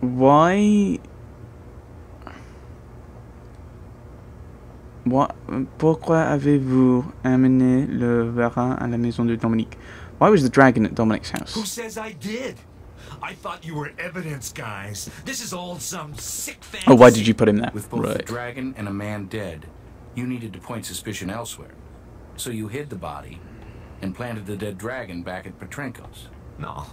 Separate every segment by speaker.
Speaker 1: Why? Pourquoi avez-vous amené le varan à la maison de Dominique? Why was the dragon at Dominic's house?
Speaker 2: Who says I did? I thought you were evidence guys. This is all some sick fantasy.
Speaker 1: Oh, why did you put him there?
Speaker 3: With both the dragon and a man dead, you needed to point suspicion elsewhere. So you hid the body and planted the dead dragon back at Petrenko's.
Speaker 2: No.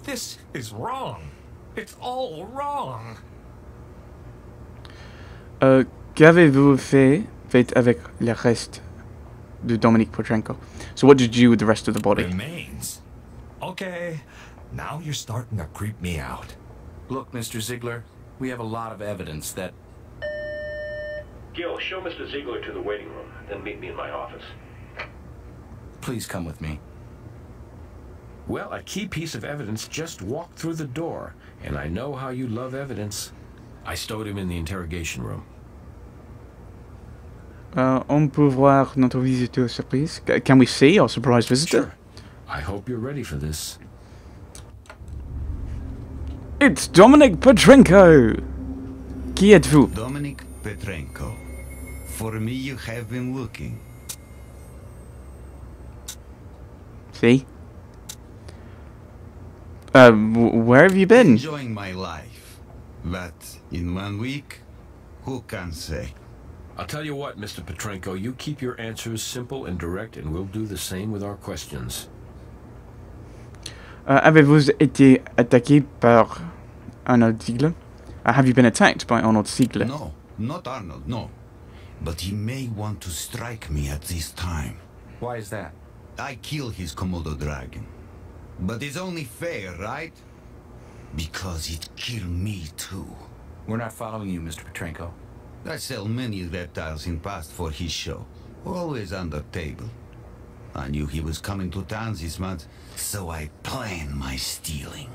Speaker 2: This is wrong. It's all wrong.
Speaker 1: Qu'avez-vous fait avec le reste de Dominique Petrenko? So what did you do with the rest of the body?
Speaker 2: Remains. Okay, now you're starting to creep me out.
Speaker 3: Look, Mr. Ziegler, we have a lot of evidence that...
Speaker 4: Gil, show Mr. Ziegler to the waiting room, then meet me in my office.
Speaker 3: Please come with me.
Speaker 5: Well, a key piece of evidence just walked through the door, and I know how you love evidence. I stowed him in the interrogation room.
Speaker 1: On peut voir notre visiteur surprise. Can we see our surprise visitor?
Speaker 5: Sure. I hope you're ready for this.
Speaker 1: It's Dominic Petrenko! Qui êtes-vous?
Speaker 6: Dominic Petrenko. For me you have been looking.
Speaker 1: See? Where have you been?
Speaker 6: Enjoying my life. But in 1 week, who can say?
Speaker 5: I'll tell you what, Mr. Petrenko, you keep your answers simple and direct, and we'll do the same with our questions.
Speaker 1: Avez-vous été attaqué par Arnold Ziegler? Have you been attacked by Arnold Ziegler?
Speaker 6: No, not Arnold, no. But he may want to strike me at this time.
Speaker 3: Why is that?
Speaker 6: I kill his Komodo dragon. But it's only fair, right? Because it killed me too.
Speaker 3: We're not following you, Mr. Petrenko.
Speaker 6: I sell many reptiles in past for his show. Always under table. I knew he was coming to town this month, so I planned my stealing.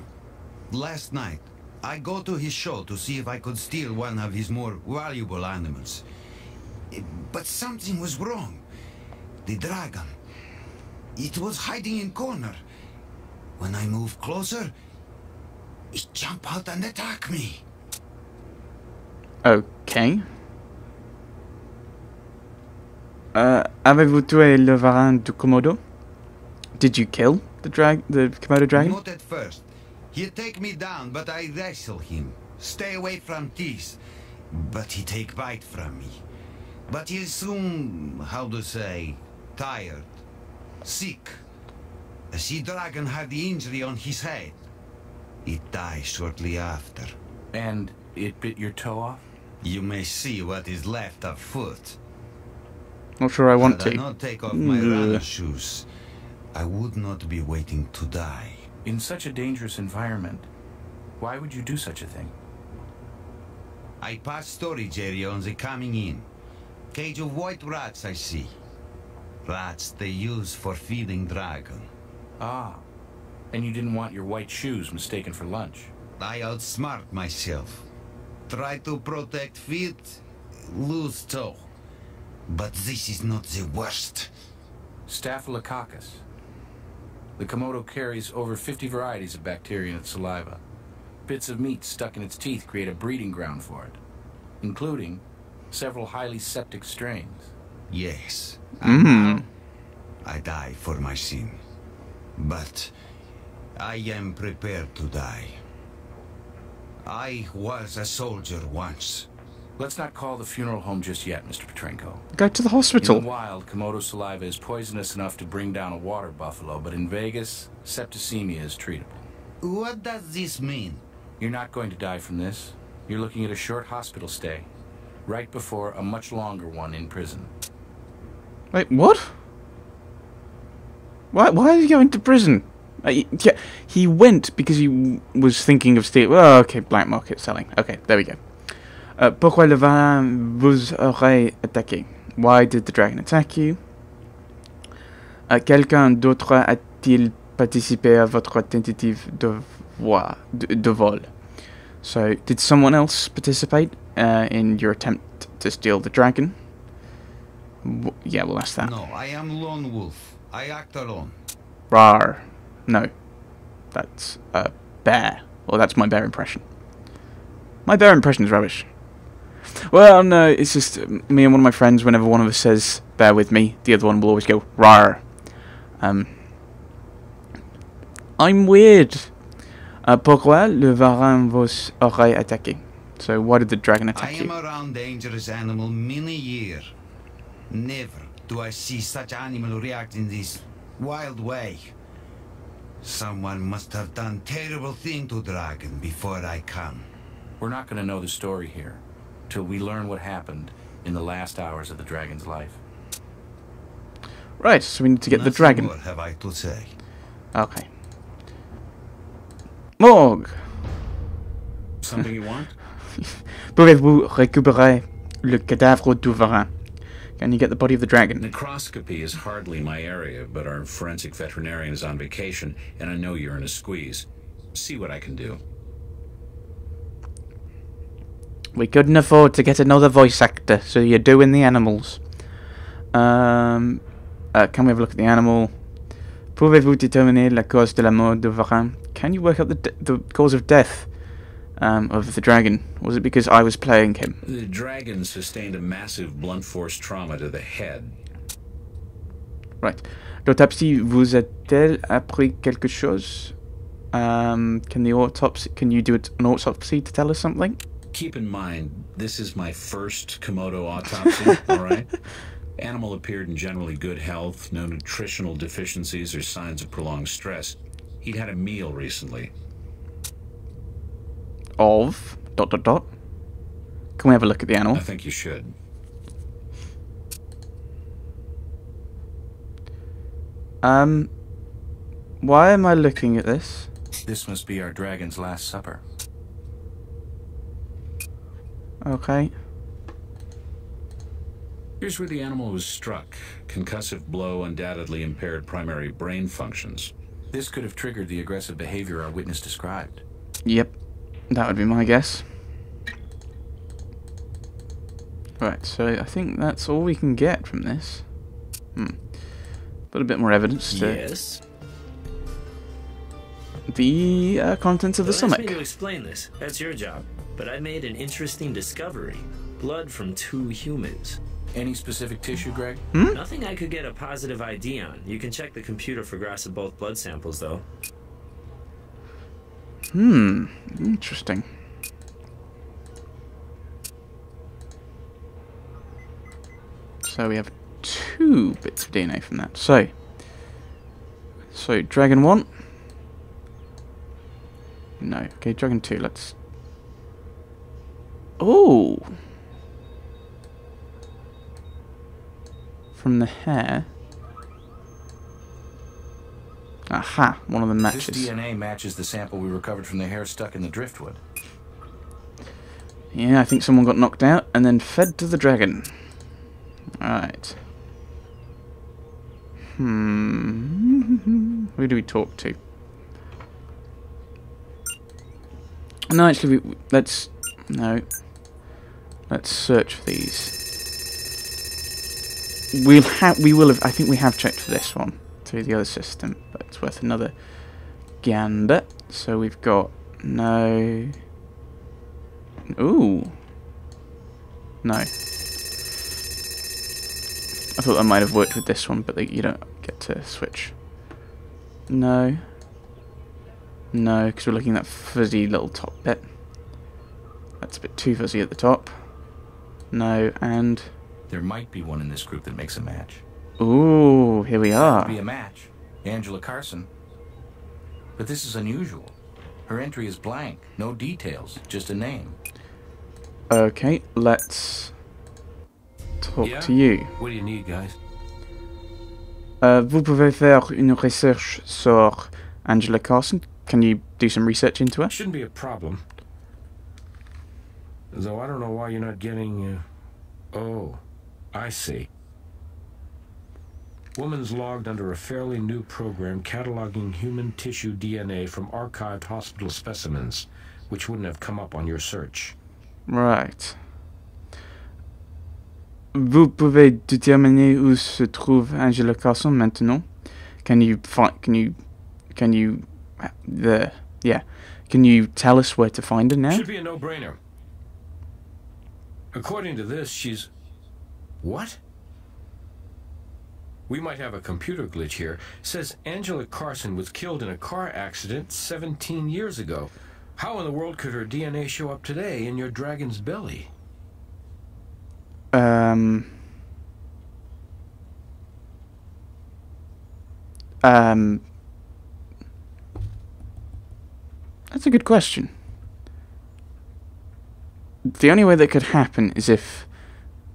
Speaker 6: Last night, I go to his show to see if I could steal one of his more valuable animals. But something was wrong. The dragon. It was hiding in corner. When I moved closer, it jumped out and attacked me.
Speaker 1: Okay. Avez-vous tué le varan du Komodo? Did you kill the Komodo dragon?
Speaker 6: Not at first. He'd take me down, but I wrestle him. Stay away from teeth. But he take bite from me. But he's soon, how to say, tired. Sick. The sea dragon had the injury on his head. It died shortly after.
Speaker 3: And it bit your toe off?
Speaker 6: You may see what is left of foot.
Speaker 1: Not sure I want
Speaker 6: Had
Speaker 1: to.
Speaker 6: I not take off my runner shoes, I would not be waiting to die.
Speaker 3: In such a dangerous environment, why would you do such a thing?
Speaker 6: I pass storage area on the coming in. Cage of white rats I see. Rats they use for feeding dragon.
Speaker 3: Ah, and you didn't want your white shoes mistaken for lunch.
Speaker 6: I outsmart myself. Try to protect feet, lose toe. But this is not the worst.
Speaker 3: Staphylococcus. The Komodo carries over 50 varieties of bacteria in its saliva. Bits of meat stuck in its teeth create a breeding ground for it, including several highly septic strains.
Speaker 6: Yes. And now I die for my sin. But I am prepared to die. I was a soldier once.
Speaker 3: Let's not call the funeral home just yet, Mr. Petrenko.
Speaker 1: Go to the hospital.
Speaker 3: In the wild, Komodo saliva is poisonous enough to bring down a water buffalo, but in Vegas, septicemia is treatable.
Speaker 6: What does this mean?
Speaker 3: You're not going to die from this. You're looking at a short hospital stay, right before a much longer one in prison.
Speaker 1: Wait, what? Why is he going to prison? Yeah, he went because he was thinking of stealing. Oh, okay, black market selling. Okay, there we go. Pourquoi le varan vous aurait attaqué? Why did the dragon attack you? Quelqu'un d'autre a-t-il participé à votre tentative de vol? So, did someone else participate in your attempt to steal the dragon? Yeah, we'll ask that.
Speaker 6: No, I am lone wolf. I act alone.
Speaker 1: Rar. No. That's a bear. Well, that's my bear impression. My bear impression is rubbish. Well, no, it's just me and one of my friends, whenever one of us says, bear with me, the other one will always go, rar. I'm weird. Pourquoi le varan vous aurait attaqué? So, why did the dragon attack
Speaker 6: I
Speaker 1: you?
Speaker 6: am around dangerous animal many year. Never do I see such animal react in this wild way. Someone must have done terrible thing to dragon before I come.
Speaker 3: We're not going to know the story here till we learn what happened in the last hours of the dragon's life.
Speaker 1: Right, so we need to get the
Speaker 6: Nothing
Speaker 1: dragon.
Speaker 6: more have I to say.
Speaker 1: Okay. Morgue.
Speaker 5: Something you want?
Speaker 1: Pouvez-vous récupérer le cadavre du varan? Can you get the body of the dragon?
Speaker 7: Necroscopy is hardly my area, but our forensic veterinarian is on vacation, and I know you're in a squeeze. See what I can do.
Speaker 1: We couldn't afford to get another voice actor, so you're doing the animals. Can we have a look at the animal? Pouvez-vous déterminer la cause de la mort du varan? Can you work out the cause of death of the dragon? Was it because I was playing him?
Speaker 7: The dragon sustained a massive blunt force trauma to the head.
Speaker 1: Right. L'autopsie vous a-t-elle appris quelque chose? Can you do an autopsy to tell us something?
Speaker 7: Keep in mind, this is my first Komodo autopsy, alright? Animal appeared in generally good health, no nutritional deficiencies or signs of prolonged stress. He'd had a meal recently.
Speaker 1: Of ... Can we have a look at the animal?
Speaker 7: I think you should.
Speaker 1: Why am I looking at this?
Speaker 3: This must be our dragon's last supper.
Speaker 1: Okay.
Speaker 7: Here's where the animal was struck. Concussive blow undoubtedly impaired primary brain functions.
Speaker 3: This could have triggered the aggressive behavior our witness described.
Speaker 1: Yep. That would be my guess. Right, so I think that's all we can get from this. But a bit more evidence to
Speaker 8: Yes.
Speaker 1: the contents of the
Speaker 8: Don't ask me
Speaker 1: stomach.
Speaker 8: to explain this. That's your job. But I made an interesting discovery. Blood from 2 humans.
Speaker 3: Any specific tissue, Greg?
Speaker 8: Nothing I could get a positive ID on. You can check the computer for graphs of both blood samples, though.
Speaker 1: Interesting. So we have 2 bits of DNA from that. So Dragon 1. No. Okay, Dragon 2, let's... Oh! From the hair. Aha, one of them matches.
Speaker 3: This DNA matches the sample we recovered from the hair stuck in the driftwood.
Speaker 1: Yeah, I think someone got knocked out and then fed to the dragon. Alright. Who do we talk to? No, actually, let's search for these. We will have. I think we have checked for this one through the other system, but it's worth another gander. So we've got no. Ooh. No. I thought that might have worked with this one, but you don't get to switch. No. No, because we're looking at that fuzzy little top bit. That's a bit too fuzzy at the top. No, and...
Speaker 3: There might be one in this group that makes a match.
Speaker 1: Ooh, here we
Speaker 3: That would be
Speaker 1: are.
Speaker 3: a match. Angela Carson. But this is unusual. Her entry is blank. No details. Just a name.
Speaker 1: Okay, let's talk
Speaker 5: Yeah?
Speaker 1: to you.
Speaker 5: What do you need, guys?
Speaker 1: Vous pouvez faire une recherche sur Angela Carson? Can you do some research into her?
Speaker 5: Shouldn't be a problem. Though I don't know why you're not getting... Oh, I see. Woman's logged under a fairly new program cataloging human tissue DNA from archived hospital specimens, which wouldn't have come up on your search.
Speaker 1: Right. Vous pouvez déterminer où se trouve Angela Carson maintenant? Can you tell us where to find her now?
Speaker 5: Should be a no-brainer. According to this, she's... What? We might have a computer glitch here. Says Angela Carson was killed in a car accident 17 years ago. How in the world could her DNA show up today in your dragon's belly?
Speaker 1: That's a good question. The only way that could happen is if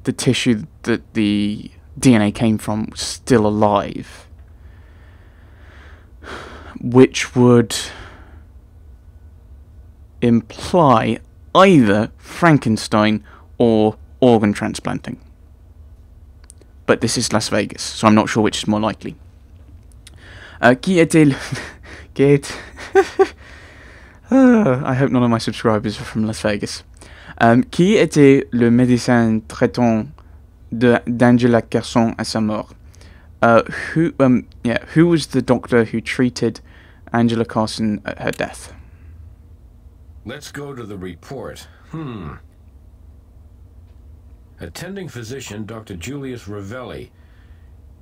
Speaker 1: the tissue that the DNA came from was still alive, which would imply either Frankenstein or organ transplanting. But this is Las Vegas, so I'm not sure which is more likely. Qui était le... I hope none of my subscribers are from Las Vegas. Qui était le médecin traitant d'Angela Carson à sa mort? Who was the doctor who treated Angela Carson at her death?
Speaker 5: Let's go to the report. Attending physician, Dr. Julius Ravelli.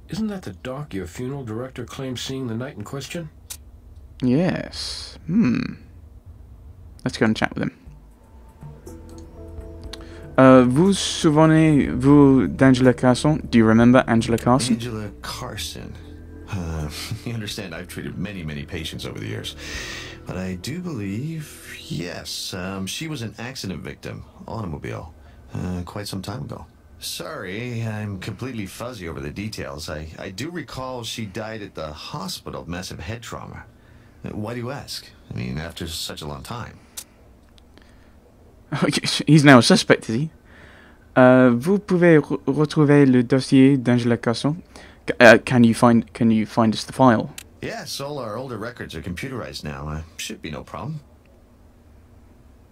Speaker 5: Isn't that the doc your funeral director claimed seeing the night in question?
Speaker 1: Yes. Let's go and chat with him. Vous souvenez-vous d'Angela Carson? Do you remember Angela Carson?
Speaker 9: Angela Carson. You understand, I've treated many, many patients over the years. But I do believe, yes, she was an accident victim, automobile, quite some time ago. Sorry, I'm completely fuzzy over the details. I do recall she died at the hospital of massive head trauma. Why do you ask? I mean, after such a long time.
Speaker 1: He's now a suspect, is he? Vous pouvez retrouver le dossier d'Angela Carson? Can you find us the file?
Speaker 9: Yes, all our older records are computerized now. Should be no problem.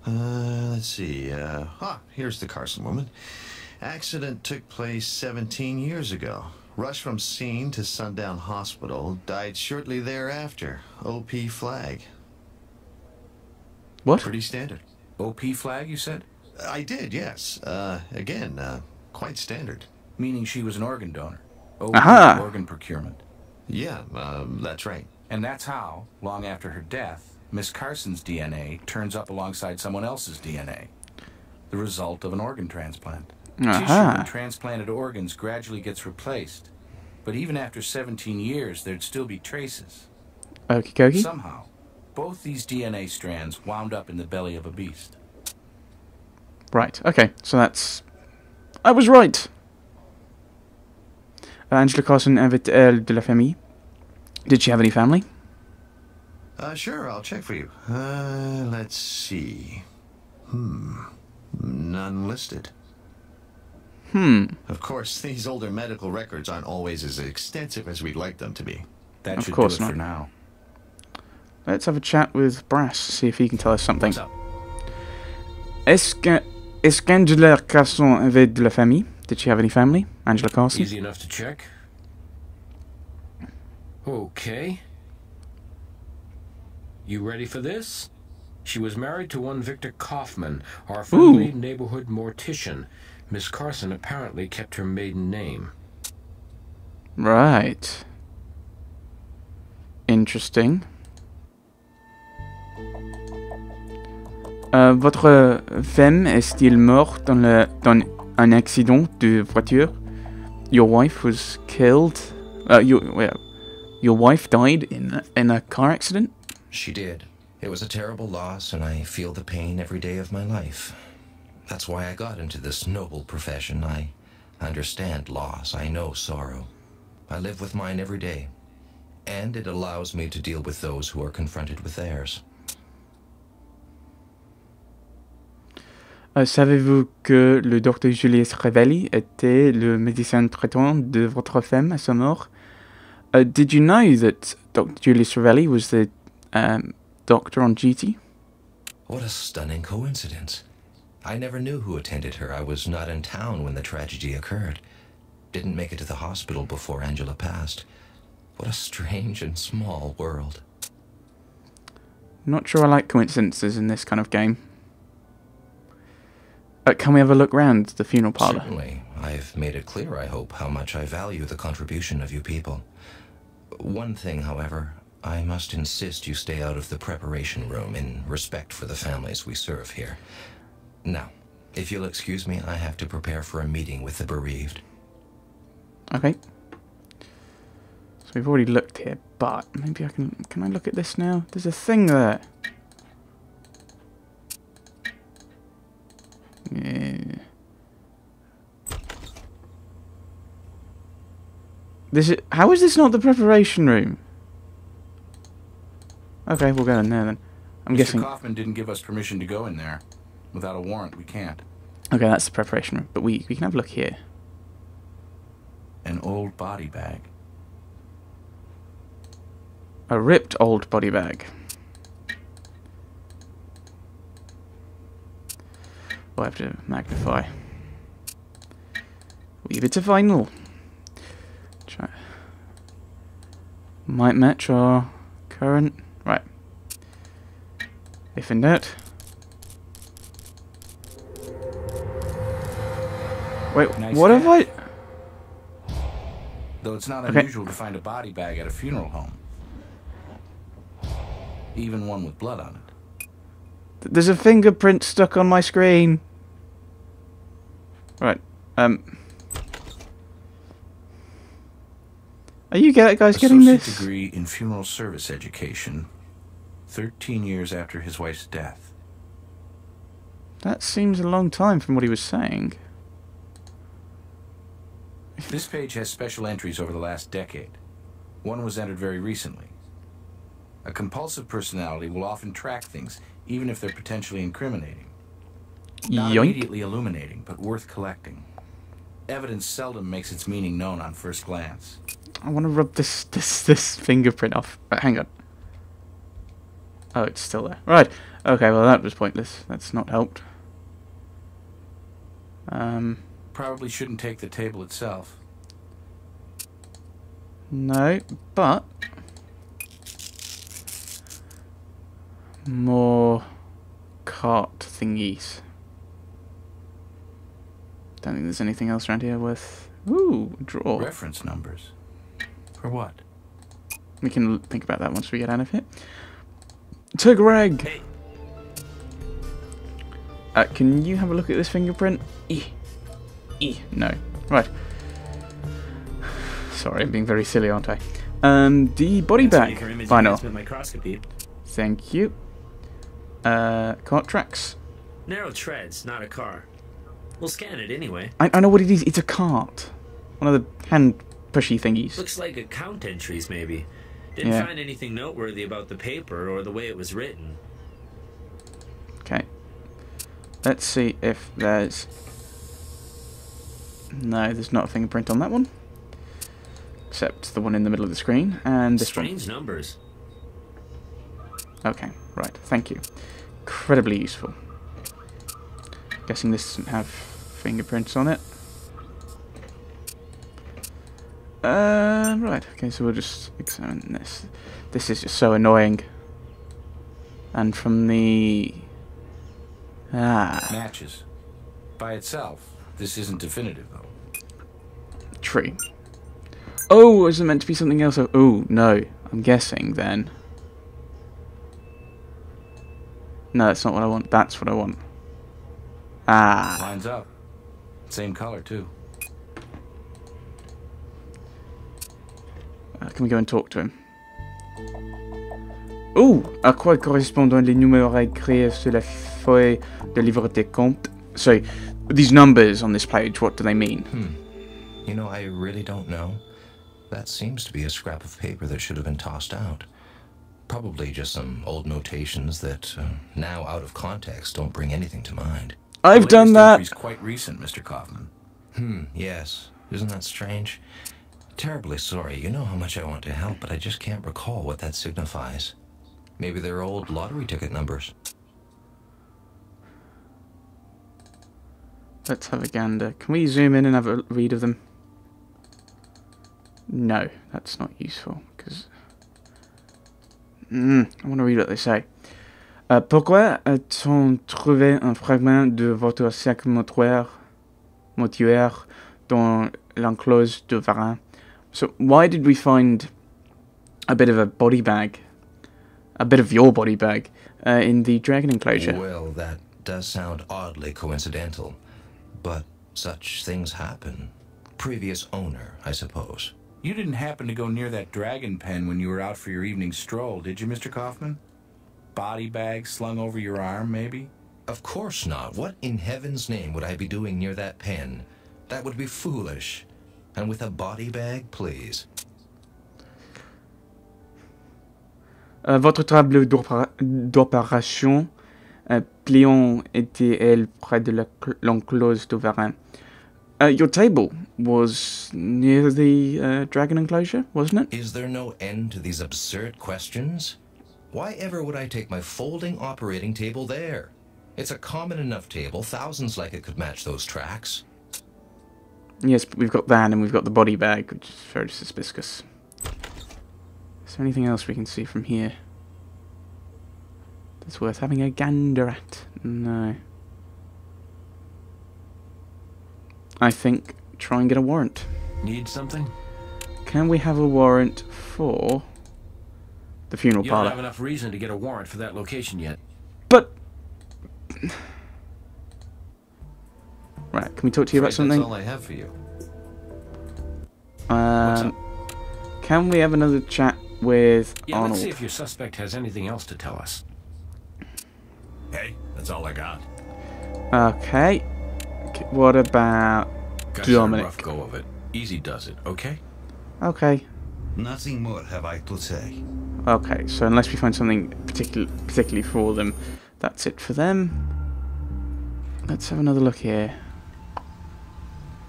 Speaker 9: Let's see. Here's the Carson woman. Accident took place 17 years ago. Rushed from scene to Sundown Hospital. Died shortly thereafter. OP flag.
Speaker 1: What?
Speaker 9: Pretty standard.
Speaker 3: OP flag, you said?
Speaker 9: I did, yes. Again, quite standard.
Speaker 3: Meaning she was an organ donor. OP,
Speaker 1: Aha!
Speaker 3: organ procurement.
Speaker 9: Yeah, that's right.
Speaker 3: And that's how, long after her death, Miss Carson's DNA turns up alongside someone else's DNA. The result of an organ transplant. Tissue in transplanted organs gradually gets replaced. But even after 17 years, there'd still be traces.
Speaker 1: Okie dokie.
Speaker 3: Somehow, both these DNA strands wound up in the belly of a beast.
Speaker 1: Right, okay, so that's... I was right! Angela Carson avait elle de la famille? Did she have any family?
Speaker 9: Sure, I'll check for you. Let's see. None listed. Of course, these older medical records aren't always as extensive as we'd like them to be.
Speaker 3: That
Speaker 1: Of
Speaker 3: should
Speaker 1: course
Speaker 3: do it
Speaker 1: not.
Speaker 3: for now.
Speaker 1: Let's have a chat with Brass, see if he can tell us something.
Speaker 3: What's up?
Speaker 1: Est-ce qu'Angela Carson avait de la famille? Did she have any family? Angela Carson?
Speaker 5: Easy enough to check. Okay. You ready for this? She was married to one Victor Kaufman, our friendly neighborhood mortician. Miss Carson apparently kept her maiden name.
Speaker 1: Right. Interesting. Votre femme est-il morte dans un accident de voiture? Your wife was killed? Your wife died in a car accident?
Speaker 10: She did. It was a terrible loss, and I feel the pain every day of my life. That's why I got into this noble profession. I understand loss. I know sorrow. I live with mine every day. And it allows me to deal with those who are confronted with theirs.
Speaker 1: Savez-vous que le docteur Julius Ravelli était le médecin traitant de votre femme à sa mort? Did you know that Dr. Julius Ravelli was the doctor on duty?
Speaker 10: What a stunning coincidence. I never knew who attended her. I was not in town when the tragedy occurred. Didn't make it to the hospital before Angela passed. What a strange and small world.
Speaker 1: Not sure I like coincidences in this kind of game. Can we have a look round the funeral parlour?
Speaker 10: Certainly. I've made it clear, I hope, how much I value the contribution of you people. One thing, however, I must insist you stay out of the preparation room in respect for the families we serve here. Now, if you'll excuse me, I have to prepare for a meeting with the bereaved.
Speaker 1: Okay. So we've already looked here, but maybe I can I look at this now? There's a thing there. Yeah. How is this not the preparation room? Okay, we'll go in there then. I'm guessing.
Speaker 3: Mr. Kaufman didn't give us permission to go in there. Without a warrant, we can't.
Speaker 1: Okay, that's the preparation room, but we can have a look here.
Speaker 3: An old body bag.
Speaker 1: A ripped old body bag. I have to magnify. Wee bit of vinyl. Try. Might match our current. Right. If in doubt. Wait,
Speaker 3: Nice
Speaker 1: what have I?
Speaker 3: Though it's not
Speaker 1: Okay.
Speaker 3: unusual to find a body bag at a funeral home. Even one with blood on it.
Speaker 1: There's a fingerprint stuck on my screen. Right. Are you guys getting
Speaker 3: Associate
Speaker 1: this?
Speaker 3: degree in funeral service education. 13 years after his wife's death.
Speaker 1: That seems a long time from what he was saying.
Speaker 3: This page has special entries over the last decade. One was entered very recently. A compulsive personality will often track things, even if they're potentially incriminating. Not
Speaker 1: Yoink.
Speaker 3: immediately illuminating, but worth collecting. Evidence seldom makes its meaning known on first glance.
Speaker 1: I want to rub this fingerprint off. Hang on. Oh, it's still there. Right. Okay, well that was pointless. That's not helped.
Speaker 3: Probably shouldn't take the table itself.
Speaker 1: No, but more cart thingies. Don't think there's anything else around here worth. Ooh, drawer.
Speaker 3: Reference numbers. For what?
Speaker 1: We can think about that once we get out of here. To Greg.
Speaker 8: Hey.
Speaker 1: Can you have a look at this fingerprint? No. Right. Sorry, I'm being very silly, aren't I? The body bag. Vinyl.
Speaker 8: Microscopy.
Speaker 1: Thank you. Cart tracks.
Speaker 8: Narrow treads, not a car. We'll scan it anyway.
Speaker 1: I know what it is. It's a cart. One of the hand pushy thingies.
Speaker 8: Looks like account entries, maybe. Didn't find anything noteworthy about the paper or the way it was written.
Speaker 1: Okay. Let's see if there's... No, there's not a fingerprint on that one. Except the one in the middle of the screen, and this
Speaker 8: Strange numbers.
Speaker 1: one. Okay, right, thank you. Incredibly useful. Guessing this doesn't have fingerprints on it. Right, okay, so we'll just examine this. This is just so annoying. And from the...
Speaker 3: Matches. By itself, this isn't definitive, though.
Speaker 1: Tree. Oh, is it meant to be something else? Oh, no. I'm guessing, then. No, that's not what I want. That's what I want.
Speaker 3: Lines up. Same color, too.
Speaker 1: Can we go and talk to him? Oh, à quoi correspondent les numéros écrits sur la feuille de livre des comptes? So, these numbers on this page, what do they mean?
Speaker 10: You know, I really don't know. That seems to be a scrap of paper that should have been tossed out. Probably just some old notations that, now out of context, don't bring anything to mind.
Speaker 1: I've done that!
Speaker 3: It's quite recent, Mr. Kaufman.
Speaker 10: Yes. Isn't that strange? Terribly sorry. You know how much I want to help, but I just can't recall what that signifies. Maybe they're old lottery ticket numbers.
Speaker 1: Let's have a gander. Can we zoom in and have a read of them? No, that's not useful. Because I want to read what they say. Pourquoi a-t-on trouvé un fragment de votre sac mortuaire dans l'enclose de Varin? So why did we find a bit of a body bag, a bit of your body bag, in the dragon enclosure?
Speaker 10: Well, that does sound oddly coincidental, but such things happen. Previous owner, I suppose.
Speaker 3: You didn't happen to go near that dragon pen when you were out for your evening stroll, did you, Mr. Kaufman? Body bag slung over your arm, maybe?
Speaker 10: Of course not. What in heaven's name would I be doing near that pen? That would be foolish. And with a body bag, please.
Speaker 1: Votre table d'opération, pliant était-elle près de l'enclose de Varin? Your table was near the dragon enclosure, wasn't it?
Speaker 10: Is there no end to these absurd questions? Why ever would I take my folding operating table there? It's a common enough table. Thousands like it could match those tracks.
Speaker 1: Yes, but we've got that and we've got the body bag, which is very suspicious. Is there anything else we can see from here that's worth having a gander at? No. I think try and get a warrant.
Speaker 5: Need something?
Speaker 1: Can we have a warrant for the funeral
Speaker 5: You don't
Speaker 1: parlor?
Speaker 5: have enough reason to get a warrant for that location yet.
Speaker 1: But right, can we talk to you about something?
Speaker 9: That's all I have for you.
Speaker 1: Can we have another chat with Arnold?
Speaker 5: Let's see if your suspect has anything else to tell us.
Speaker 2: Hey, that's all I got.
Speaker 1: Okay. What about
Speaker 5: Guys, a
Speaker 1: Dominic?
Speaker 5: rough go of it. Easy does it, okay?
Speaker 1: Okay.
Speaker 6: Nothing more have I to say.
Speaker 1: Okay, so unless we find something particularly for them, that's it for them. Let's have another look here.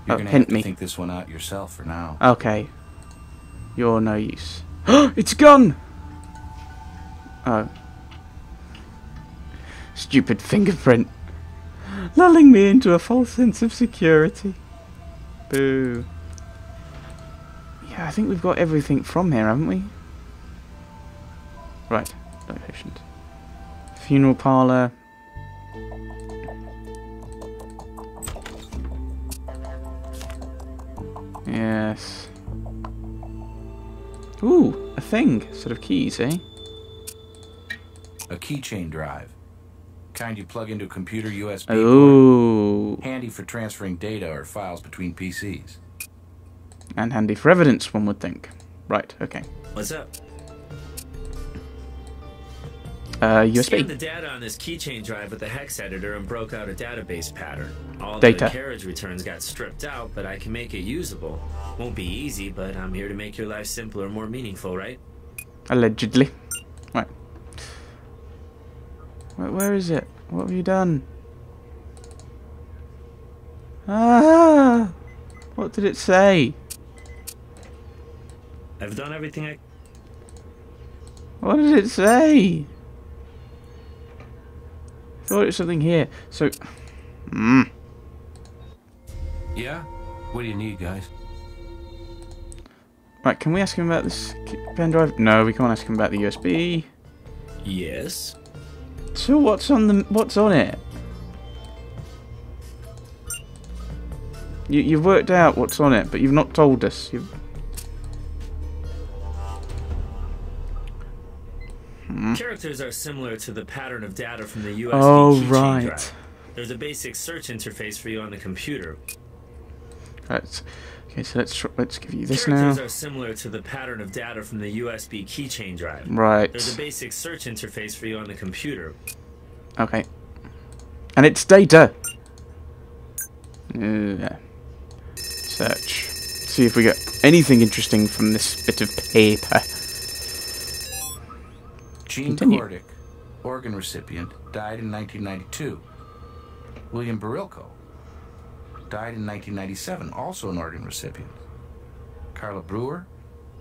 Speaker 3: You're gonna
Speaker 1: hint
Speaker 3: have to
Speaker 1: me.
Speaker 3: think this one out yourself for now.
Speaker 1: Okay. You're no use. It's gone! Oh. Stupid fingerprint. Lulling me into a false sense of security. Boo. Yeah, I think we've got everything from here, haven't we? Right. No patient. Funeral parlour. Yes. Ooh, a thing. Sort of keys, eh?
Speaker 3: A keychain drive. Kind you plug into a computer USB
Speaker 1: Ooh.
Speaker 3: port. Handy for transferring data or files between PCs.
Speaker 1: And handy for evidence, one would think. Right, okay.
Speaker 8: What's up?
Speaker 1: USB.
Speaker 8: Scanned the data on this keychain drive with the hex editor and broke out a database pattern. All
Speaker 1: Data.
Speaker 8: the carriage returns got stripped out, but I can make it usable. Won't be easy, but I'm here to make your life simpler and more meaningful, right?
Speaker 1: Allegedly. Right. Where is it? What have you done? Ah! What did it say?
Speaker 8: I've done everything I...
Speaker 1: What did it say? I thought it was something here. So...
Speaker 5: Yeah? What do you need, guys?
Speaker 1: Right, can we ask him about this pen drive? No, we can't ask him about the USB.
Speaker 8: Yes?
Speaker 1: So what's on it? You've worked out what's on it, but you've not told us.
Speaker 8: Characters are similar to the pattern of data from the USB keychain
Speaker 1: right.
Speaker 8: drive. There's a basic search interface for you on the computer.
Speaker 1: Right. Okay, so let's give you this
Speaker 8: Characters
Speaker 1: now.
Speaker 8: are similar to the pattern of data from the USB keychain drive.
Speaker 1: Right.
Speaker 8: There's a basic search interface for you on the computer.
Speaker 1: Okay. And it's data. Search. See if we get anything interesting from this bit of paper.
Speaker 3: Gene
Speaker 1: Continue.
Speaker 3: Kordick, organ recipient, died in 1992. William Barilko, died in 1997, also an organ recipient. Carla Brewer,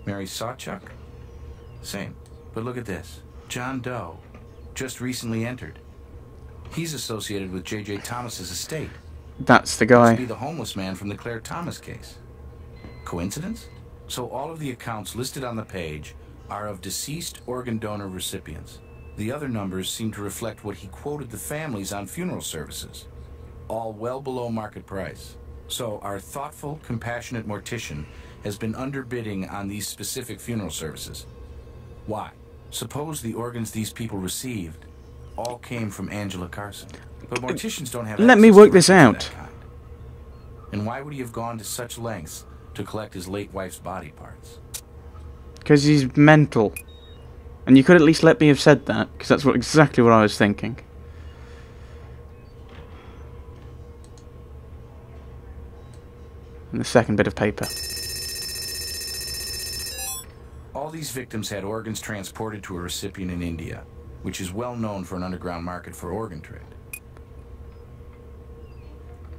Speaker 3: Mary Sawchuk, same. But look at this. John Doe, just recently entered. He's associated with J.J. Thomas's estate.
Speaker 1: That's the
Speaker 3: Must be
Speaker 1: guy.
Speaker 3: the homeless man from the Claire Thomas case. Coincidence? So all of the accounts listed on the page are of deceased organ donor recipients. The other numbers seem to reflect what he quoted the families on funeral services, all well below market price. So our thoughtful, compassionate mortician has been underbidding on these specific funeral services. Why? Suppose the organs these people received all came from Angela Carson. But morticians don't have
Speaker 1: Let me
Speaker 3: access
Speaker 1: work
Speaker 3: to
Speaker 1: this
Speaker 3: records of
Speaker 1: out.
Speaker 3: that kind. And why would he have gone to such lengths to collect his late wife's body parts?
Speaker 1: Because he's mental. And you could at least let me have said that, because that's exactly what I was thinking. And the second bit of paper.
Speaker 3: All these victims had organs transported to a recipient in India, which is well known for an underground market for organ trade.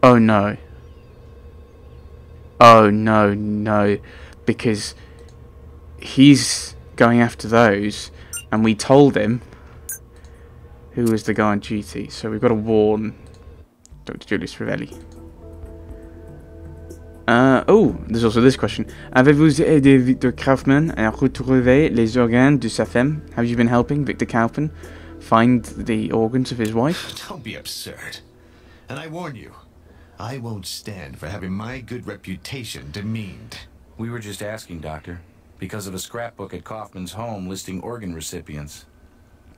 Speaker 1: Oh no. Oh no, no. Because he's going after those, and we told him who was the guy on duty, so we've got to warn Dr. Julius Ravelli. Oh, there's also this question. Avez-vous aidé Victor Kaufman à retrouver les organes de sa femme? Have you been helping Victor Kaufman find the organs of his wife?
Speaker 9: Don't be absurd. And I warn you, I won't stand for having my good reputation demeaned.
Speaker 3: We were just asking, Doctor, because of a scrapbook at Kaufman's home listing organ recipients.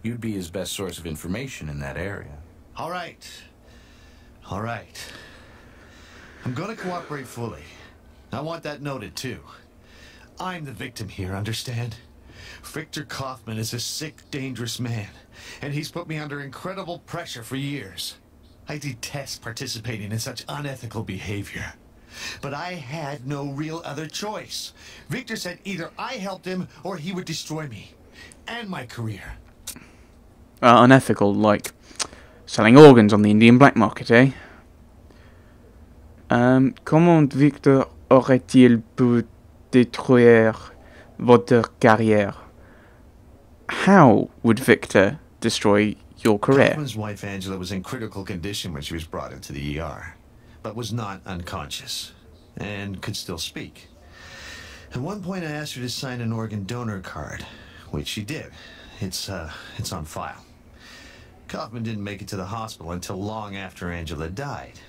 Speaker 3: You'd be his best source of information in that area.
Speaker 9: All right. All right. I'm gonna cooperate fully. I want that noted, too. I'm the victim here, understand? Victor Kaufman is a sick, dangerous man, and he's put me under incredible pressure for years. I detest participating in such unethical behavior. But I had no real other choice. Victor said either I helped him or he would destroy me. And my career.
Speaker 1: Unethical, like selling organs on the Indian black market, eh? Comment Victor aurait-il pu détruire votre carrière? How would Victor destroy your career?
Speaker 9: Kaufman's wife Angela was in critical condition when she was brought into the ER, but was not unconscious, and could still speak. At one point I asked her to sign an organ donor card, which she did. It's on file. Kaufman didn't make it to the hospital until long after Angela died.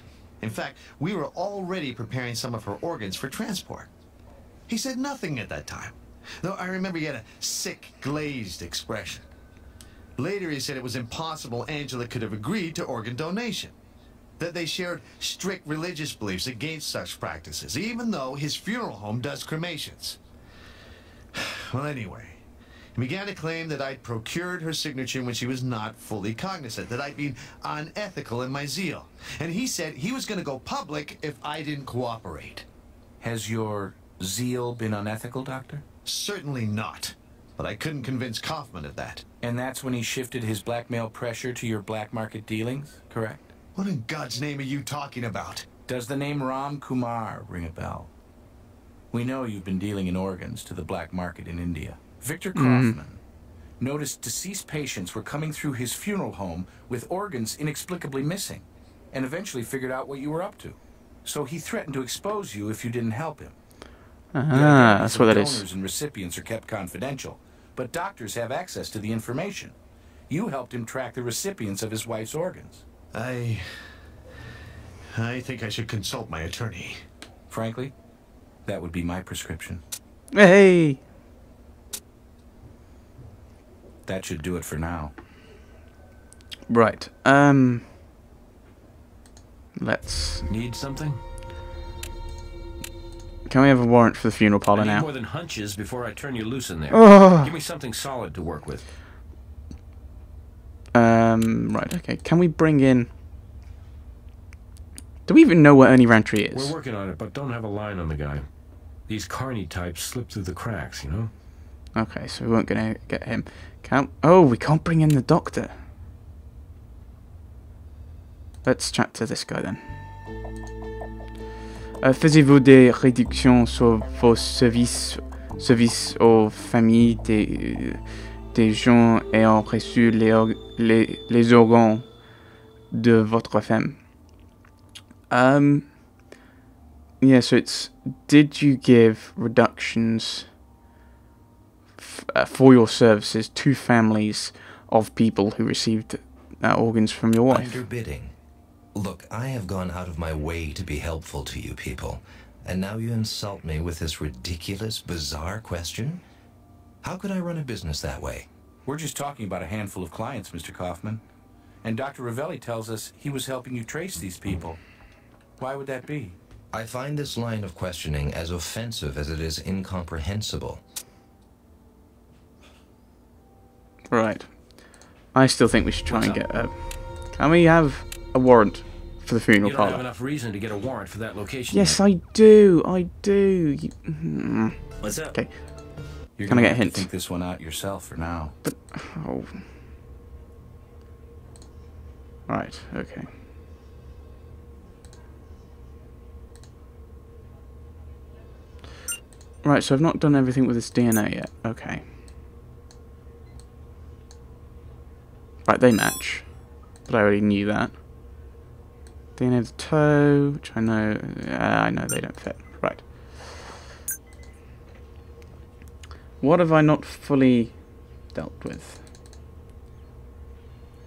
Speaker 9: In fact, we were already preparing some of her organs for transport. He said nothing at that time, though I remember he had a sick, glazed expression. Later he said it was impossible Angela could have agreed to organ donation, that they shared strict religious beliefs against such practices, even though his funeral home does cremations. Well, anyway, he began to claim that I'd procured her signature when she was not fully cognizant, that I'd been unethical in my zeal. And he said he was going to go public if I didn't cooperate.
Speaker 3: Has your zeal been unethical, Doctor?
Speaker 9: Certainly not. But I couldn't convince Kaufman of that.
Speaker 3: And that's when he shifted his blackmail pressure to your black market dealings, correct?
Speaker 9: What in God's name are you talking about?
Speaker 3: Does the name Ram Kumar ring a bell? We know you've been dealing in organs to the black market in India. Victor Kaufman noticed deceased patients were coming through his funeral home with organs inexplicably missing, and eventually figured out what you were up to. So he threatened to expose you if you didn't help him.
Speaker 1: That's what that is.
Speaker 3: Donors and recipients are kept confidential, but doctors have access to the information. You helped him track the recipients of his wife's organs.
Speaker 9: I think I should consult my attorney.
Speaker 3: Frankly, that would be my prescription.
Speaker 1: Hey!
Speaker 3: That should do it for now.
Speaker 1: Right, let's...
Speaker 5: Need something?
Speaker 1: Can we have a warrant for the funeral parlor
Speaker 5: I need
Speaker 1: now?
Speaker 5: more than hunches before I turn you loose in there.
Speaker 1: Oh.
Speaker 5: Give me something solid to work with.
Speaker 1: Right, okay. Can we bring in... Do we even know where Ernie Rantry is?
Speaker 5: We're working on it, but don't have a line on the guy. These Carney types slip through the cracks, you know?
Speaker 1: Okay, so we weren't going to get him. Oh, we can't bring in the doctor. Let's chat to this guy then. Faisiez-vous des réductions sur vos services aux familles des gens ayant reçu les organes de votre femme? Yeah, so it's, did you give reductions for your services to families of people who received organs from your wife.
Speaker 10: Under bidding. Look, I have gone out of my way to be helpful to you people, and now you insult me with this ridiculous, bizarre question? How could I run a business that way?
Speaker 3: We're just talking about a handful of clients, Mr. Kaufman. And Dr. Ravelli tells us he was helping you trace these people. Why would that be?
Speaker 10: I find this line of questioning as offensive as it is incomprehensible.
Speaker 1: Right. I still think we should try and get can we have a warrant for the funeral
Speaker 5: You don't have
Speaker 1: parlour?
Speaker 5: enough reason to get a warrant for that location.
Speaker 1: Yes,
Speaker 5: yet.
Speaker 1: I do. I do.
Speaker 8: What's up?
Speaker 1: Okay.
Speaker 3: You're
Speaker 1: Can I
Speaker 3: gonna
Speaker 1: get a
Speaker 3: have to
Speaker 1: hint?
Speaker 3: think this one out yourself for now.
Speaker 1: But oh. Right. Okay. Right. So I've not done everything with this DNA yet. Okay. Right. They match, but I already knew that. DNA of the toe, which I know. I know they don't fit. Right. What have I not fully dealt with?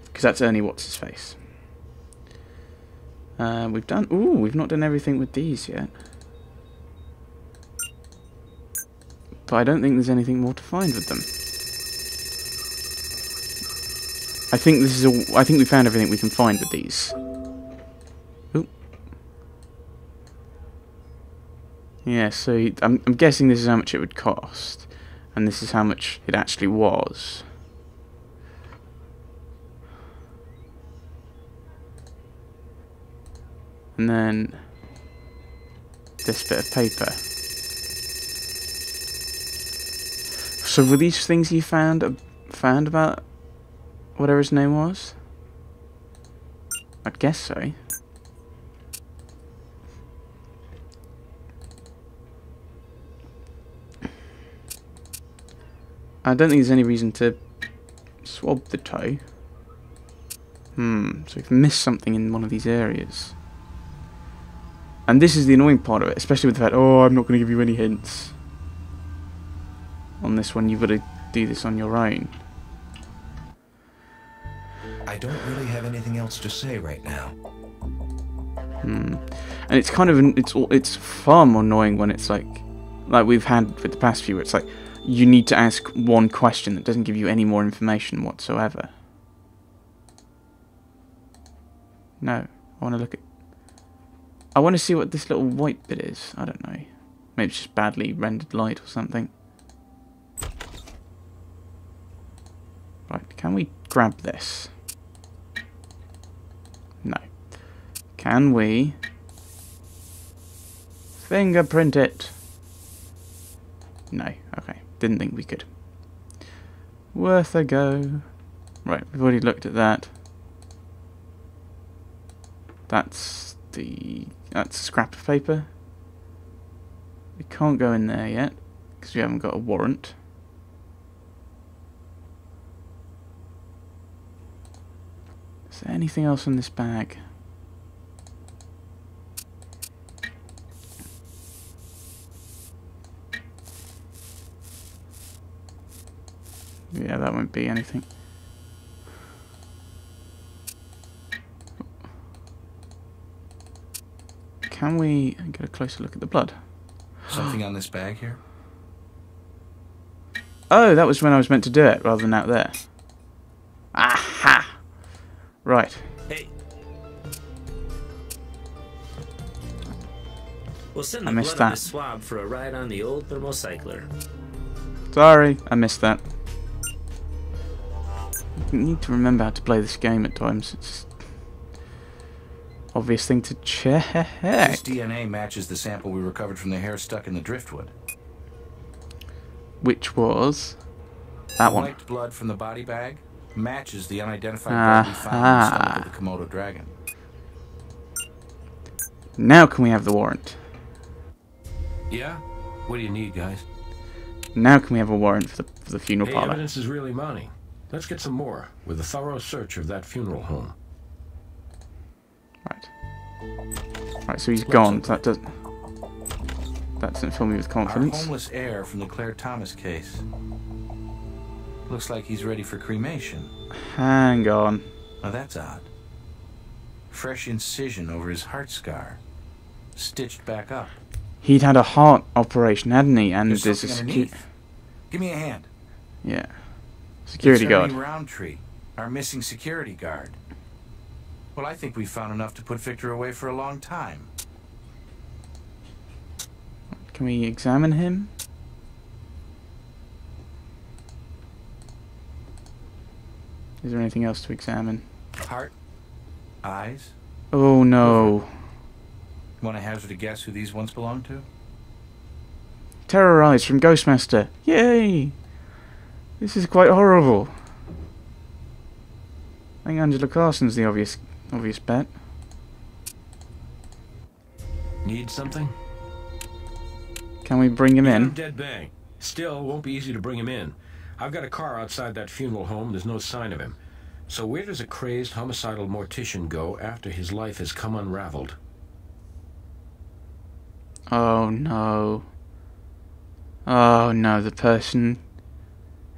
Speaker 1: Because that's only what's his face. We've done. Ooh, we've not done everything with these yet. But I don't think there's anything more to find with them. I think this is I think we found everything we can find with these. Ooh. Yeah, so I'm guessing this is how much it would cost, and this is how much it actually was. And then this bit of paper. So were these things you found about whatever his name was? I'd guess so. I don't think there's any reason to swab the toe. So we've missed something in one of these areas. And this is the annoying part of it, especially with the fact, oh, I'm not going to give you any hints. On this one, you've got to do this on your own.
Speaker 10: I don't really have anything else to say right now.
Speaker 1: And it's kind of it's far more annoying when it's like we've had with the past few, where it's like you need to ask one question that doesn't give you any more information whatsoever. No, I want to look at. I want to see what this little white bit is. I don't know. Maybe it's just badly rendered light or something. Right, can we grab this? No. Can we fingerprint it? No. Okay. Didn't think we could. Worth a go. Right, we've already looked at that. That's a scrap of paper. We can't go in there yet because we haven't got a warrant. Is there anything else in this bag? Yeah, that won't be anything. Can we get a closer look at the blood?
Speaker 3: Something on this bag here?
Speaker 1: Oh, that was when I was meant to do it, rather than out there. Aha! Right.
Speaker 8: Hey. We'll send
Speaker 1: I
Speaker 8: the
Speaker 1: missed
Speaker 8: blood on
Speaker 1: that.
Speaker 8: the swab for a ride on the old thermocycler.
Speaker 1: Sorry, I missed that. You need to remember how to play this game at times. It's obvious thing to check.
Speaker 3: This DNA matches the sample we recovered from the hair stuck in the driftwood.
Speaker 1: Which was that one.
Speaker 3: White blood from the body bag matches the unidentified blood we found in the stomach of the Komodo dragon.
Speaker 1: Now can we have the warrant?
Speaker 5: Yeah? What do you need, guys?
Speaker 1: Now can we have a warrant for the funeral
Speaker 5: Hey,
Speaker 1: parlor?
Speaker 5: evidence is really mounting. Let's get some more with a thorough search of that funeral home.
Speaker 1: Right, so he's gone. So that doesn't fill me with
Speaker 3: Our
Speaker 1: confidence.
Speaker 3: homeless heir from the Claire Thomas case. Looks like he's ready for cremation.
Speaker 1: Hang on.
Speaker 3: Now that's odd. Fresh incision over his heart scar. Stitched back up.
Speaker 1: He'd had a heart operation, hadn't he? And
Speaker 3: There's
Speaker 1: there's a
Speaker 3: something underneath. Give me a hand.
Speaker 1: Yeah. Security
Speaker 3: It's
Speaker 1: guard.
Speaker 3: Ernie Roundtree, our missing security guard. Well, I think we've found enough to put Victor away for a long time.
Speaker 1: Can we examine him? Is there anything else to examine?
Speaker 3: Heart? Eyes?
Speaker 1: Oh no.
Speaker 3: Want to hazard a guess who these once belonged to?
Speaker 1: Terrorized from Ghostmaster. Yay! This is quite horrible. I think Angela Carson's the obvious bet.
Speaker 5: Need something?
Speaker 1: Can we bring him
Speaker 5: You got him
Speaker 1: in?
Speaker 5: dead bang. Still, won't be easy to bring him in. I've got a car outside that funeral home. There's no sign of him. So where does a crazed homicidal mortician go after his life has come unraveled?
Speaker 1: Oh no. Oh no, the person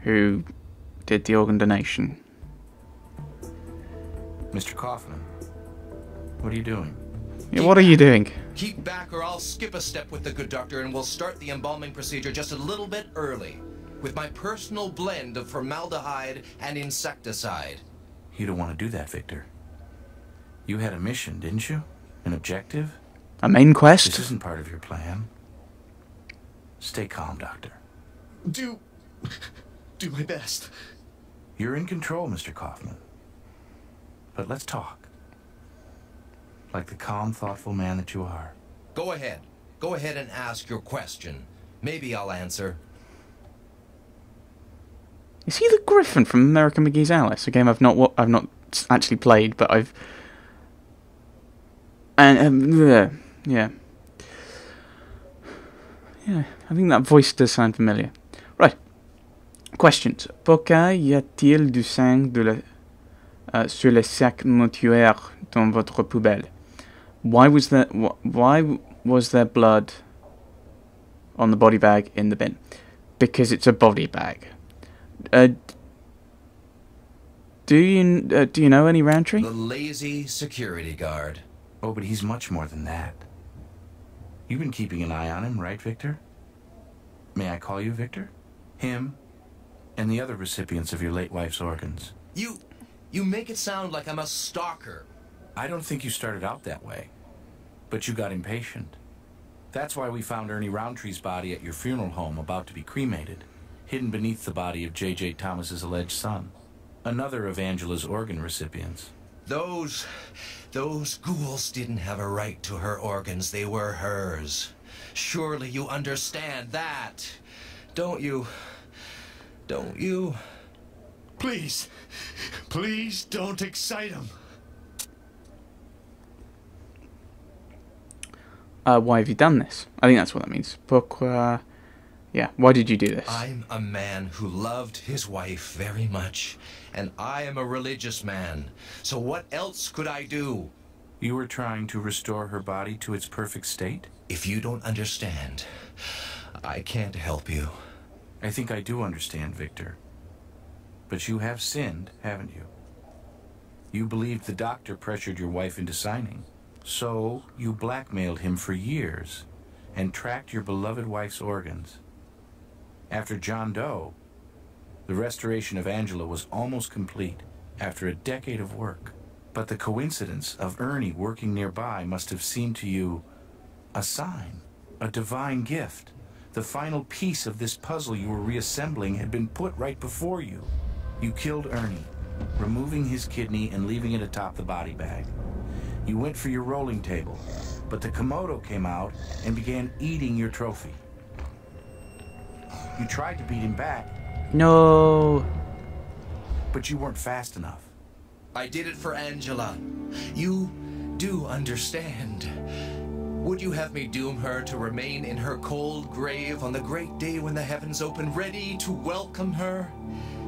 Speaker 1: who did the organ donation.
Speaker 3: Mr. Kaufman, what are you doing?
Speaker 1: Yeah, what are you doing?
Speaker 10: Keep back or I'll skip a step with the good doctor and we'll start the embalming procedure just a little bit early. With my personal blend of formaldehyde and insecticide.
Speaker 3: You don't want to do that, Victor. You had a mission, didn't you? An objective?
Speaker 1: A main quest?
Speaker 3: This isn't part of your plan. Stay calm, Doctor.
Speaker 9: Do my best.
Speaker 3: You're in control, Mr. Kaufman. But let's talk. Like the calm, thoughtful man that you are.
Speaker 10: Go ahead. Go ahead and ask your question. Maybe I'll answer.
Speaker 1: Is he the Griffin from American McGee's Alice? A game I've not actually played, but I've... And, yeah. Yeah, I think that voice does sound familiar. Right. Questions. Pourquoi y a-t-il du sang sur le sac mortuaire dans votre poubelle? Why was there blood on the body bag in the bin? Because it's a body bag. Do you know any Roundtree?
Speaker 10: The lazy security guard.
Speaker 3: Oh, but he's much more than that. You've been keeping an eye on him, right, Victor? May I call you Victor? Him, and the other recipients of your late wife's organs.
Speaker 10: You make it sound like I'm a stalker.
Speaker 3: I don't think you started out that way, but you got impatient. That's why we found Ernie Roundtree's body at your funeral home about to be cremated, hidden beneath the body of J.J. Thomas's alleged son, another of Angela's organ recipients.
Speaker 10: Those ghouls didn't have a right to her organs. They were hers. Surely you understand that, don't you? Don't you?
Speaker 9: Please don't excite him.
Speaker 1: Why have you done this? I think that's what that means. Pourquoi... Yeah, why did you do this?
Speaker 10: I'm a man who loved his wife very much, and I am a religious man. So what else could I do?
Speaker 3: You were trying to restore her body to its perfect state?
Speaker 10: If you don't understand, I can't help you.
Speaker 3: I think I do understand, Victor. But you have sinned, haven't you? You believed the doctor pressured your wife into signing. So you blackmailed him for years and tracked your beloved wife's organs. After John Doe, the restoration of Angela was almost complete after a decade of work. But the coincidence of Ernie working nearby must have seemed to you a sign, a divine gift. The final piece of this puzzle you were reassembling had been put right before you. You killed Ernie, removing his kidney and leaving it atop the body bag. You went for your rolling table, but the Komodo came out and began eating your trophy. You tried to beat him back.
Speaker 1: No.
Speaker 3: But you weren't fast enough.
Speaker 10: I did it for Angela. You do understand. Would you have me doom her to remain in her cold grave on the great day when the heavens open, ready to welcome her?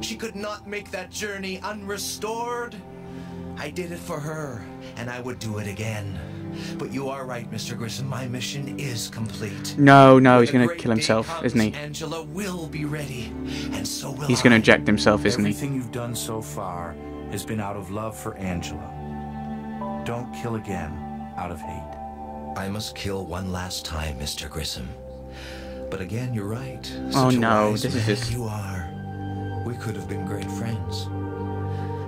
Speaker 10: She could not make that journey unrestored. I did it for her, and I would do it again. But you are right, Mr. Grissom. My mission is complete.
Speaker 1: No,
Speaker 10: When
Speaker 1: he's
Speaker 10: a
Speaker 1: going to
Speaker 10: great
Speaker 1: kill himself,
Speaker 10: day
Speaker 1: isn't he?
Speaker 10: comes, Angela will be ready, and so will
Speaker 1: He's going to
Speaker 10: I.
Speaker 1: inject himself, isn't he?
Speaker 3: Everything you've done so far has been out of love for Angela. Don't kill again out of hate.
Speaker 10: I must kill one last time, Mr. Grissom. But again, you're right.
Speaker 1: Oh
Speaker 10: Such a
Speaker 1: no,
Speaker 10: wise
Speaker 1: this is
Speaker 10: man
Speaker 1: just...
Speaker 10: you are. We could have been great friends.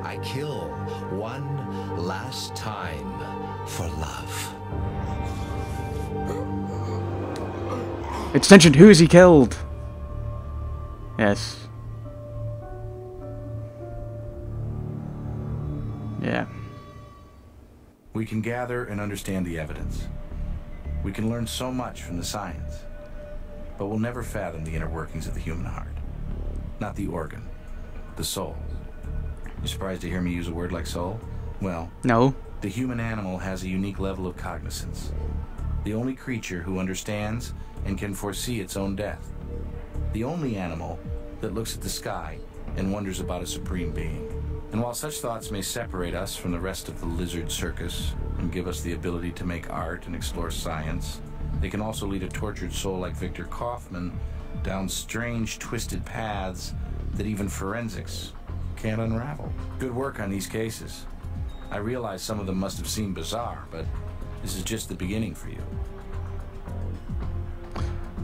Speaker 10: I kill one last time for love.
Speaker 1: Attention, who has he killed? Yes. Yeah.
Speaker 3: We can gather and understand the evidence. We can learn so much from the science. But we'll never fathom the inner workings of the human heart. Not the organ, the soul. You surprised to hear me use a word like soul? Well,
Speaker 1: No.
Speaker 3: the human animal has a unique level of cognizance. The only creature who understands and can foresee its own death. The only animal that looks at the sky and wonders about a supreme being. And while such thoughts may separate us from the rest of the lizard circus and give us the ability to make art and explore science, they can also lead a tortured soul like Victor Kaufman down strange, twisted paths that even forensics can't unravel. Good work on these cases. I realize some of them must have seemed bizarre, but this is just the beginning for you.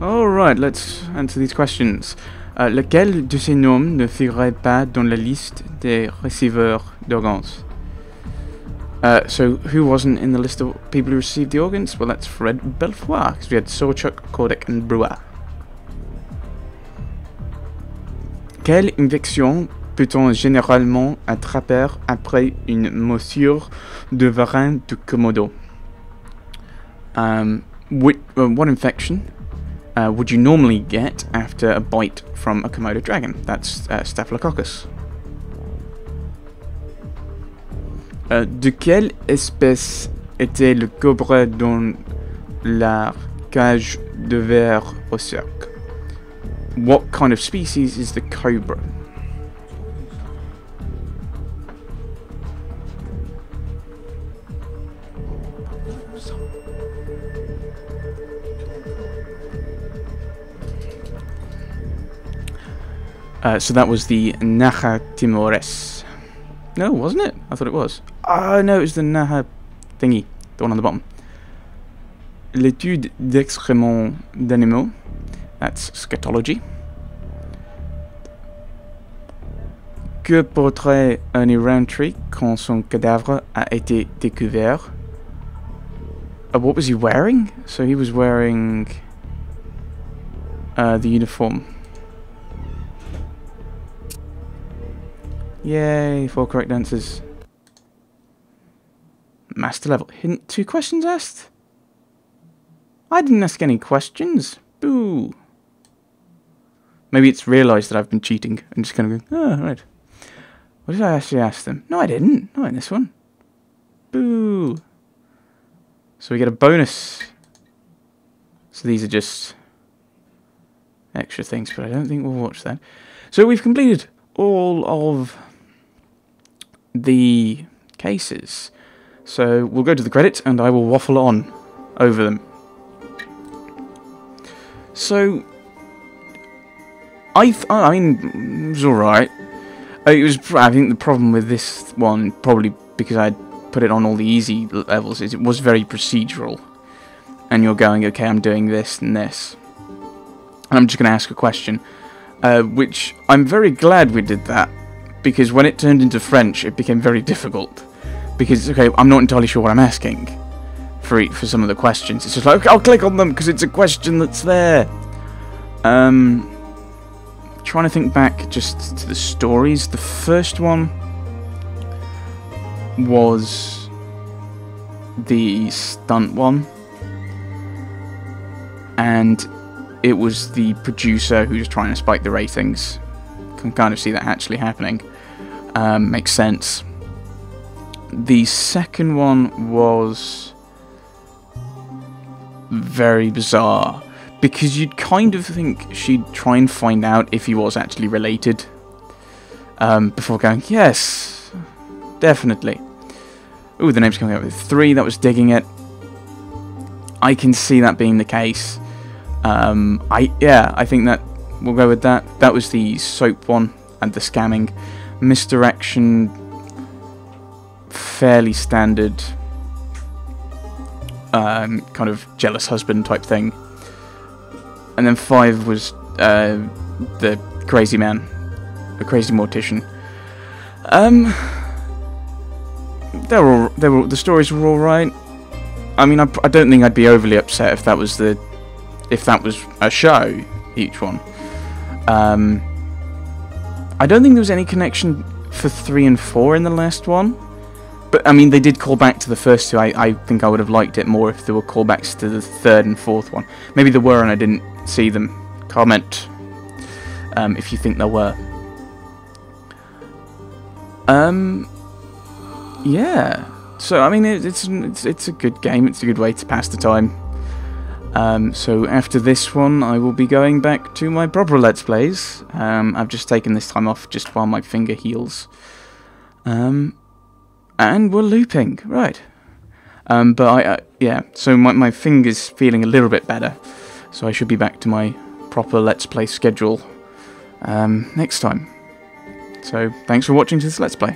Speaker 1: Alright, let's answer these questions. Lequel de ces noms ne figurait pas dans la liste des receveurs d'organes? So, who wasn't in the list of people who received the organs? Well, that's Fred Belfoy, because we had Sawchuk, Kodak, and Brewer. Quelle infection peut-on généralement attraper après une morsure de varin de Komodo? What infection would you normally get after a bite from a Komodo dragon? That's Staphylococcus. De quelle espèce était le cobra dans la cage de verre au cirque? What kind of species is the cobra? So that was the Naja timores. No, wasn't it? I thought it was. No, it was the Naja thingy, the one on the bottom. L'étude d'excréments d'animaux. That's scatology. Que porterait un Roundtree quand son cadavre a été découvert? What was he wearing? So he was wearing the uniform. Yay, 4 correct answers. Master level. Hint 2 questions asked? I didn't ask any questions. Boo. Maybe it's realised that I've been cheating and just kind of going, oh, right. What did I actually ask them? No, I didn't. Not in this one. Boo. So we get a bonus. So these are just extra things, but I don't think we'll watch that. So we've completed all of the cases. So we'll go to the credits and I will waffle on over them. So I mean, it was alright. I think the problem with this one, probably because I put it on all the easy levels, is it was very procedural. And you're going, okay, I'm doing this and this. And I'm just going to ask a question. Which, I'm very glad we did that. Because when it turned into French, it became very difficult. Because, okay, I'm not entirely sure what I'm asking for some of the questions. It's just like, okay, I'll click on them because it's a question that's there. Trying to think back just to the stories. The first one was the stunt one, and it was the producer who was trying to spike the ratings. Can kind of see that actually happening. Makes sense. The second one was very bizarre, because you'd kind of think she'd try and find out if he was actually related, before going, yes, definitely. Ooh, the name's coming up with 3, that was digging it. I can see that being the case. I think that we'll go with that. That was the soap one and the scamming. Misdirection, fairly standard, kind of jealous husband type thing. And then 5 was the crazy man, the crazy mortician. The stories were all right. I mean, I don't think I'd be overly upset if that was a show, each one. I don't think there was any connection for 3 and 4 in the last one. But, I mean, they did call back to the first 2. I think I would have liked it more if there were callbacks to the 3rd and 4th one. Maybe there were and I didn't see them. Comment if you think there were. Yeah. So, I mean, it's a good game. It's a good way to pass the time. So after this one, I will be going back to my proper Let's Plays. I've just taken this time off just while my finger heals. And we're looping, right. Yeah, so my finger's feeling a little bit better. So I should be back to my proper Let's Play schedule next time. So, thanks for watching this Let's Play.